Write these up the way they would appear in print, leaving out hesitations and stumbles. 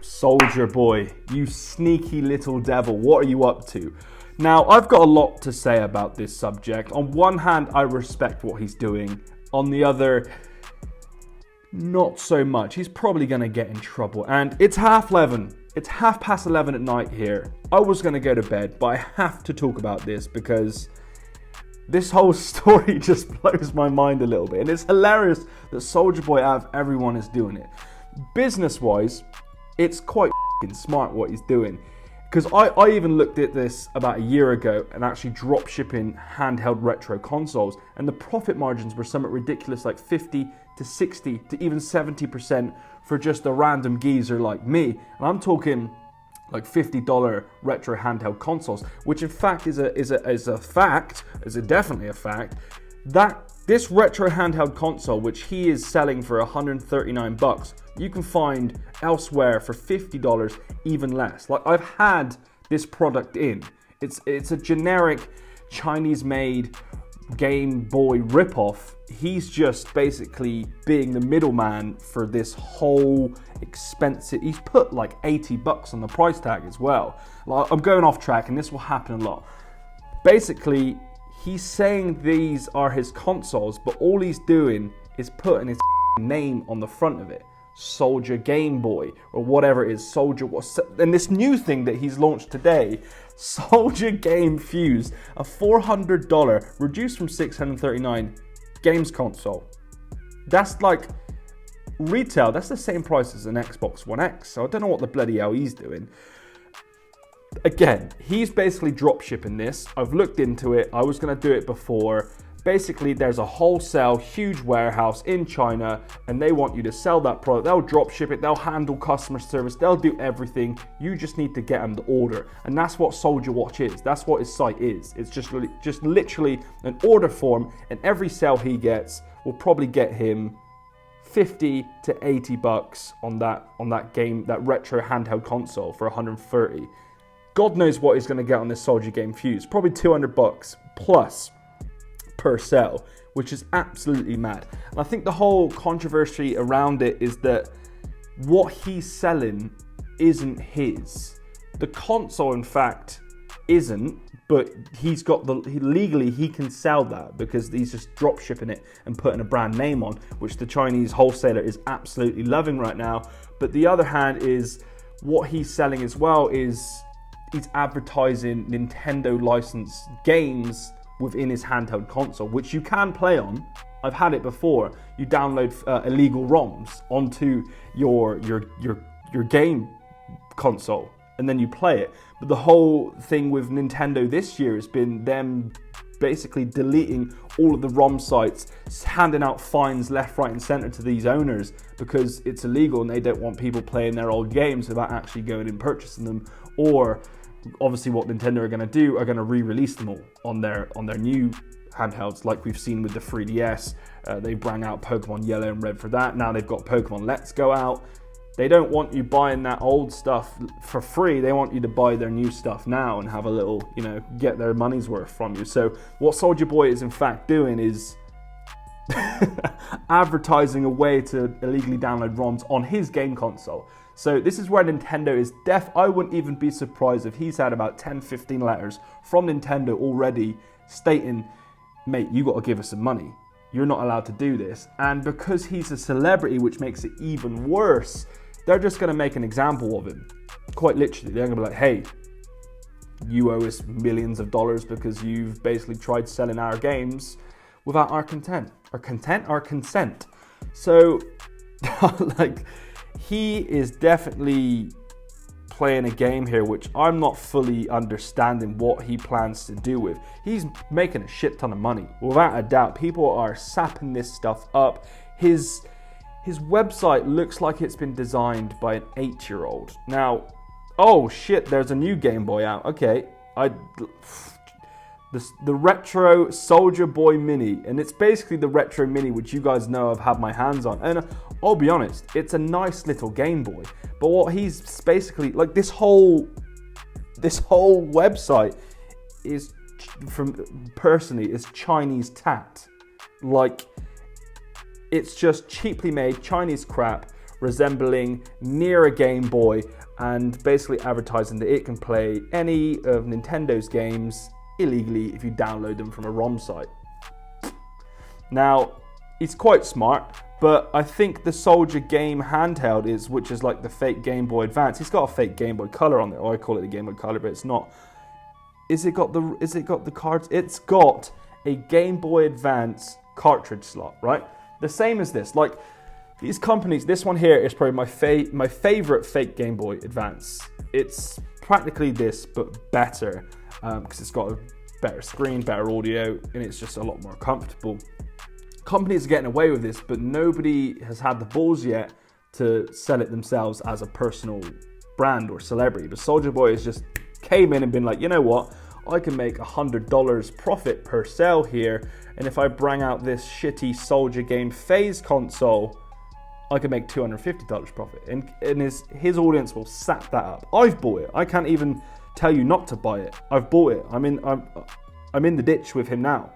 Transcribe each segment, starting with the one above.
Soulja Boy, you sneaky little devil, what are you up to? Now, I've got a lot to say about this subject. On one hand, I respect what he's doing. On the other, not so much. He's probably going to get in trouble. And it's 11:30. It's 11:30 at night here. I was going to go to bed, but I have to talk about this because this whole story just blows my mind a little bit. And it's hilarious that Soulja Boy, out of everyone, is doing it. Business-wise, it's quite smart what he's doing. Because I even looked at this about a year ago and actually drop shipping handheld retro consoles, and the profit margins were somewhat ridiculous, like 50 to 60 to even 70% for just a random geezer like me. And I'm talking like $50 retro handheld consoles, which in fact is definitely a fact, that this retro handheld console, which he is selling for $139, you can find elsewhere for $50, even less. Like, I've had this product in. It's a generic Chinese-made Game Boy ripoff. He's just basically being the middleman for this whole expensive. He's put like $80 on the price tag as well. Like, I'm going off track, and this will happen a lot. Basically, he's saying these are his consoles, but all he's doing is putting his name on the front of it. Soulja Game Boy, or whatever it is, Soulja. And this new thing that he's launched today, Soulja Game Fuse, a $400, reduced from $639 games console. That's like retail, that's the same price as an Xbox One X. So I don't know what the bloody hell he's doing. Again, he's basically drop shipping this. I've looked into it. I was going to do it before. Basically, there's a wholesale huge warehouse in China, and they want you to sell that product. They'll drop ship it. They'll handle customer service. They'll do everything. You just need to get them the order. And that's what Soulja Watch is. That's what his site is. It's just literally an order form, and every sale he gets will probably get him $50 to $80 on that game, that retro handheld console for $130. God knows what he's going to get on this Soulja Game Fuse. Probably $200 plus per sale, which is absolutely mad. And I think the whole controversy around it is that what he's selling isn't his. The console, in fact, isn't, but he's got legally he can sell that because he's just drop shipping it and putting a brand name on, which the Chinese wholesaler is absolutely loving right now. But the other hand is what he's selling as well is he's advertising Nintendo licensed games within his handheld console, which you can play on. I've had it before. You download illegal ROMs onto your game console, and then you play it. But the whole thing with Nintendo this year has been them basically deleting all of the ROM sites, handing out fines left, right, and center to these owners because it's illegal and they don't want people playing their old games without actually going and purchasing them. Or obviously what Nintendo are going to do are going to re-release them all on their new handhelds, like we've seen with the 3DS. They brought out Pokemon Yellow and Red for that. Now they've got Pokemon Let's Go out. They don't want you buying that old stuff for free. They want you to buy their new stuff now and have a little, get their money's worth from you. So what Soulja Boy is in fact doing is advertising a way to illegally download ROMs on his game console. So this is where Nintendo is I wouldn't even be surprised if he's had about 10, 15 letters from Nintendo already stating, mate, you got to give us some money. You're not allowed to do this. And because he's a celebrity, which makes it even worse, they're just going to make an example of him. Quite literally, they're going to be like, hey, you owe us millions of dollars because you've basically tried selling our games without our consent. Our consent. So, like, he is definitely playing a game here, which I'm not fully understanding what he plans to do with. He's making a shit ton of money. Without a doubt, people are sapping this stuff up. His website looks like it's been designed by an 8-year-old. Now, oh shit, there's a new Game Boy out. Okay, the retro Soulja Boy Mini, and it's basically the retro Mini, which you guys know I've had my hands on. And I'll be honest, it's a nice little Game Boy. But what he's basically like, this whole website is is Chinese tat. Like, it's just cheaply made Chinese crap, resembling near a Game Boy and basically advertising that it can play any of Nintendo's games illegally if you download them from a ROM site. Now, it's quite smart, but I think the Soulja Game handheld which is like the fake Game Boy Advance. It's got a fake Game Boy Color on there, or I call it a Game Boy Color, but it's not. Is it got the cards? It's got a Game Boy Advance cartridge slot, right? The same as this. Like these companies, this one here is probably my favorite fake Game Boy Advance. It's practically this, but better, because it's got a better screen, better audio, and it's just a lot more comfortable. Companies are getting away with this, but nobody has had the balls yet to sell it themselves as a personal brand or celebrity. But Soulja Boy has just came in and been like, you know what? I can make $100 profit per sale here, and if I bring out this shitty Soulja Game Phase console, I can make $250 profit. And his audience will sap that up. I've bought it. I can't even tell you not to buy it. I've bought it. I'm in the ditch with him now.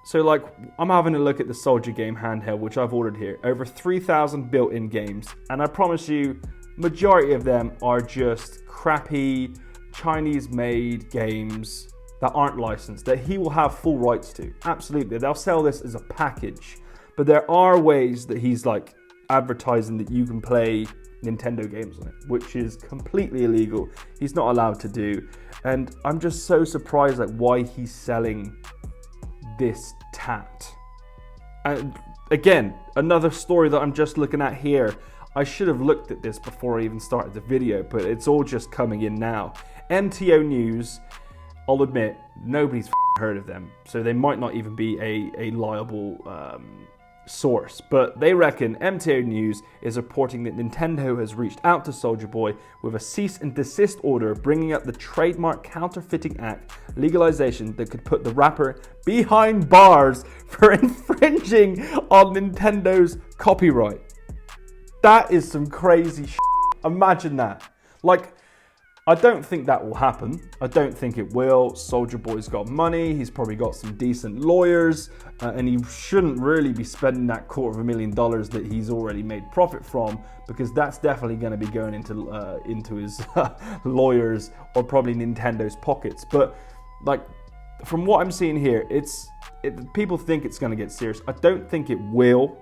So like, I'm having a look at the Soulja Game handheld, which I've ordered here. Over 3,000 built-in games. And I promise you, majority of them are just crappy, Chinese-made games that aren't licensed, that he will have full rights to. Absolutely. They'll sell this as a package. But there are ways that he's like advertising that you can play Nintendo games on it, which is completely illegal. He's not allowed to do. And I'm just so surprised at why he's selling this tat. And again, another story that I'm just looking at here. I should have looked at this before I even started the video, but it's all just coming in now. MTO News, I'll admit, nobody's heard of them, so they might not even be a liable source, but they reckon MTO News is reporting that Nintendo has reached out to Soulja Boy with a cease and desist order, bringing up the Trademark Counterfeiting Act legalization that could put the rapper behind bars for infringing on Nintendo's copyright. That is some crazy shit. Imagine that. Like, I don't think that will happen. I don't think it will. Soulja Boy's got money. He's probably got some decent lawyers, and he shouldn't really be spending that $250,000 that he's already made profit from, because that's definitely going to be going into his lawyers or probably Nintendo's pockets. But like, from what I'm seeing here, people think it's going to get serious. I don't think it will.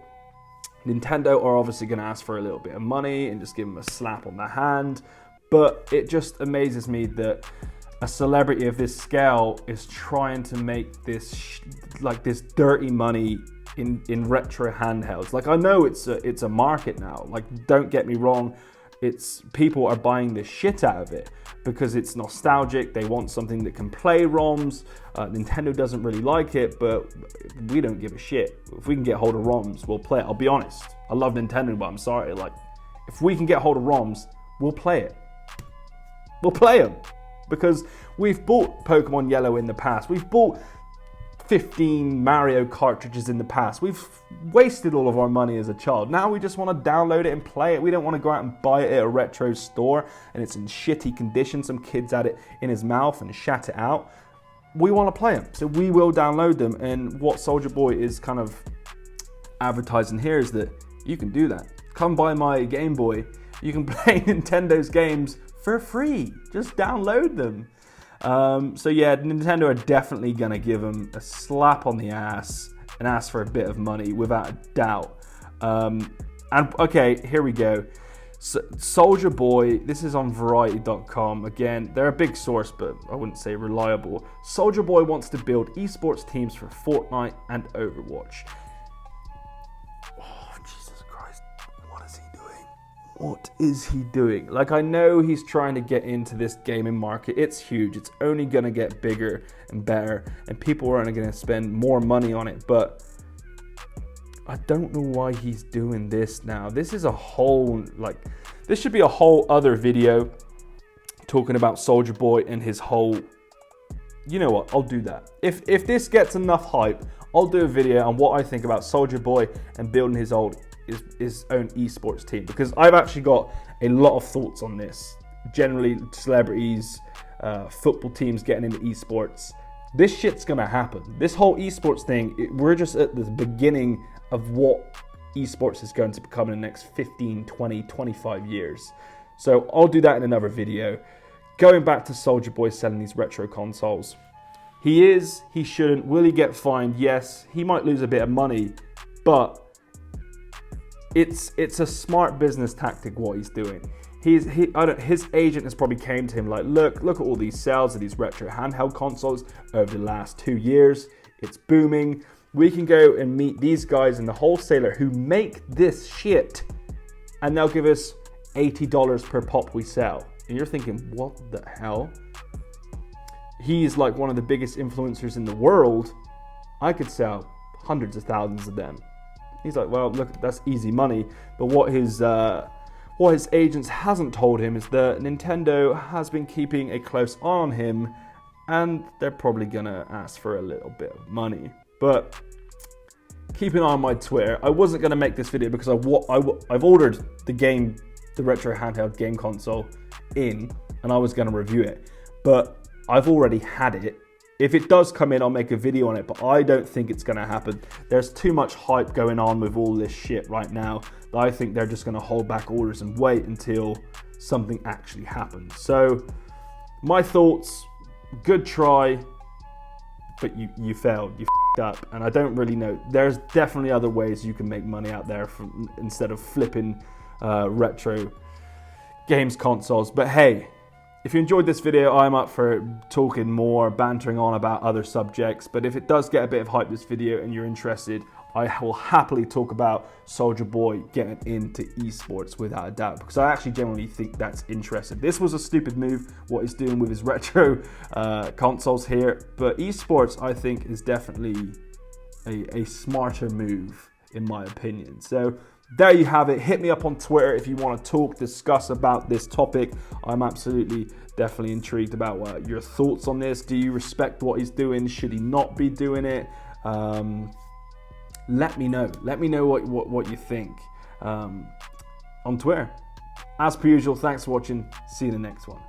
Nintendo are obviously going to ask for a little bit of money and just give him a slap on the hand. But it just amazes me that a celebrity of this scale is trying to make this this dirty money in retro handhelds. Like, I know it's a market now. Like, don't get me wrong, people are buying the shit out of it because it's nostalgic. They want something that can play ROMs. Nintendo doesn't really like it, but we don't give a shit. If we can get hold of ROMs, we'll play it. I'll be honest. I love Nintendo, but I'm sorry. Like, if we can get hold of ROMs, we'll play it. We'll play them, because we've bought Pokemon Yellow in the past. We've bought 15 Mario cartridges in the past. We've wasted all of our money as a child. Now we just want to download it and play it. We don't want to go out and buy it at a retro store and it's in shitty condition. Some kid's had it in his mouth and shat it out. We want to play them, so we will download them. And what Soulja Boy is kind of advertising here is that you can do that. Come buy my Game Boy. You can play Nintendo's games for free. Just download them. So yeah, Nintendo are definitely gonna give him a slap on the ass and ask for a bit of money without a doubt. And okay, here we go. Soulja Boy, this is on Variety.com. Again, they're a big source, but I wouldn't say reliable. Soulja Boy wants to build esports teams for Fortnite and Overwatch. What is he doing? Like, I know he's trying to get into this gaming market. It's huge. It's only going to get bigger and better, and people are only going to spend more money on it. But I don't know why he's doing this now. This is a whole, this should be a whole other video talking about Soulja Boy and his whole, you know what, I'll do that. If this gets enough hype, I'll do a video on what I think about Soulja Boy and building his own esports team, because I've actually got a lot of thoughts on this. Generally, celebrities, football teams getting into esports. This shit's gonna happen. This whole esports thing, we're just at the beginning of what esports is going to become in the next 15, 20, 25 years. So I'll do that in another video. Going back to Soulja Boy selling these retro consoles. He shouldn't. Will he get fined? Yes. He might lose a bit of money, but it's a smart business tactic what he's doing. His agent has probably came to him like, look at all these sales of these retro handheld consoles over the last 2 years. It's booming. We can go and meet these guys in the wholesaler who make this shit, and they'll give us $80 per pop we sell. And you're thinking, what the hell? He's like one of the biggest influencers in the world. I could sell hundreds of thousands of them. He's like, well, look, that's easy money. But what his agents hasn't told him is that Nintendo has been keeping a close eye on him, and they're probably gonna ask for a little bit of money. But keep an eye on my Twitter. I wasn't gonna make this video because I've ordered the retro handheld game console in, and I was gonna review it, but I've already had it. If it does come in, I'll make a video on it, but I don't think it's gonna happen. There's too much hype going on with all this shit right now that I think they're just gonna hold back orders and wait until something actually happens. So my thoughts, good try, but you failed, you f***ed up, and I don't really know. There's definitely other ways you can make money out there instead of flipping retro games consoles. But hey, if you enjoyed this video, I'm up for talking more, bantering on about other subjects. But if it does get a bit of hype, this video, and you're interested, I will happily talk about Soulja Boy getting into esports without a doubt, because I actually genuinely think that's interesting. This was a stupid move, what he's doing with his retro consoles here, but esports, I think, is definitely a smarter move, in my opinion. So there you have it. Hit me up on Twitter if you want to talk, discuss about this topic. I'm absolutely, definitely intrigued about your thoughts on this. Do you respect what he's doing? Should he not be doing it? Let me know. Let me know what you think on Twitter. As per usual, thanks for watching. See you in the next one.